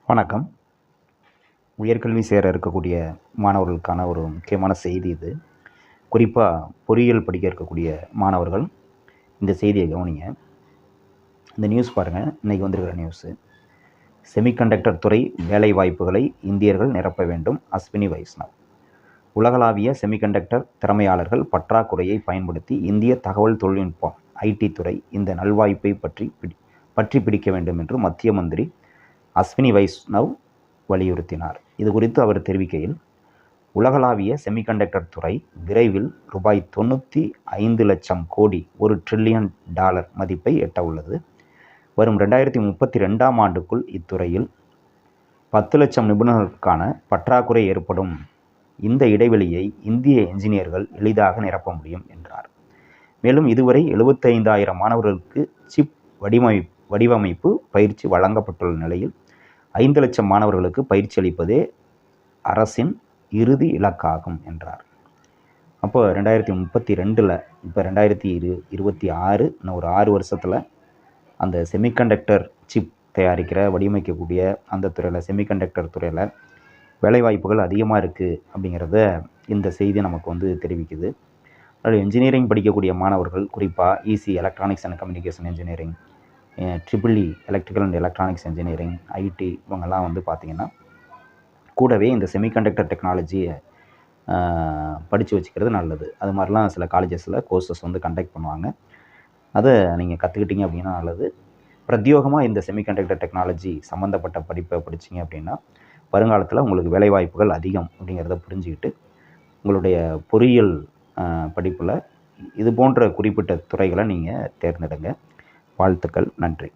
வணக்கம். உயர்கல்வி சேர இருக்கக்கூடிய மாணவர்களுக்கான ஒரு முக்கியமான செய்தி இது. குறிப்பாக பொறியியல் படிக்க இருக்கக்கூடிய மாணவர்கள் இந்த செய்தியை கவனிங்க. இந்த நியூஸ் பாருங்கள். இன்றைக்கி வந்திருக்கிற நியூஸு. செமிகண்டக்டர் துறை வேலை வாய்ப்புகளை இந்தியர்கள் நிரப்ப வேண்டும். அஸ்வினி வைஷ்ணவ். உலகளாவிய செமிகண்டக்டர் திறமையாளர்கள் பற்றாக்குறையை பயன்படுத்தி இந்திய தகவல் தொழில்நுட்பம் ஐடி துறை இந்த நல்வாய்ப்பை பற்றி பிடிக்க வேண்டும் என்று மத்திய மந்திரி அஸ்வினி வைஷ்ணவ் வலியுறுத்தினார். இது குறித்து அவர் தெரிவிக்கையில், உலகளாவிய செமிகண்டக்டர் துறை விரைவில் ரூபாய் 95 லட்சம் கோடி $1 டிரில்லியன் மதிப்பை எட்ட உள்ளது. வரும் 2032ஆம் ஆண்டுக்குள் இத்துறையில் 10 லட்சம் நிபுணர்களுக்கான பற்றாக்குறை ஏற்படும். இந்த இடைவெளியை இந்திய என்ஜினியர்கள் எளிதாக நிரப்ப முடியும் என்றார். மேலும் இதுவரை 75,000 மாணவர்களுக்கு சிப் வடிவமைப்பு பயிற்சி வழங்கப்பட்டுள்ள நிலையில் 5 லட்சம் மாணவர்களுக்கு பயிற்சி அளிப்பதே அரசின் இறுதி இலக்காகும் என்றார். அப்போ 2032 இப்போ 2026 இன்னும் ஒரு 6 வருஷத்தில் அந்த செமிகண்டக்டர் சிப் தயாரிக்கிற வடிவமைக்கக்கூடிய அந்த துறையில் செமிகண்டக்டர் துறையில் வேலைவாய்ப்புகள் அதிகமாக இருக்குது அப்படிங்கிறத இந்த செய்தி நமக்கு தெரிவிக்குது. அதில் இன்ஜினியரிங் படிக்கக்கூடிய மாணவர்கள் குறிப்பாக EC electronics and communication engineering, triple E electrical and electronics engineering, IT இவங்கெல்லாம் பார்த்திங்கன்னா கூடவே இந்த செமிகண்டக்டர் டெக்னாலஜியை படித்து வச்சுக்கிறது நல்லது. அது மாதிரிலாம் சில காலேஜஸில் கோர்சஸ் கண்டக்ட் பண்ணுவாங்க. அதை நீங்கள் கற்றுக்கிட்டீங்க அப்படின்னா நல்லது. பிரத்யோகமாக இந்த செமிகண்டக்டர் டெக்னாலஜி சம்மந்தப்பட்ட படிப்பை படிச்சிங்க அப்படின்னா வருங்காலத்தில் உங்களுக்கு வேலைவாய்ப்புகள் அதிகம் அப்படிங்கிறத புரிஞ்சுக்கிட்டு உங்களுடைய பொறியியல் படிப்பில் இது போன்ற குறிப்பிட்ட துறைகளை நீங்கள் தேர்ந்தெடுங்க. வாழ்த்துக்கள். நன்றி.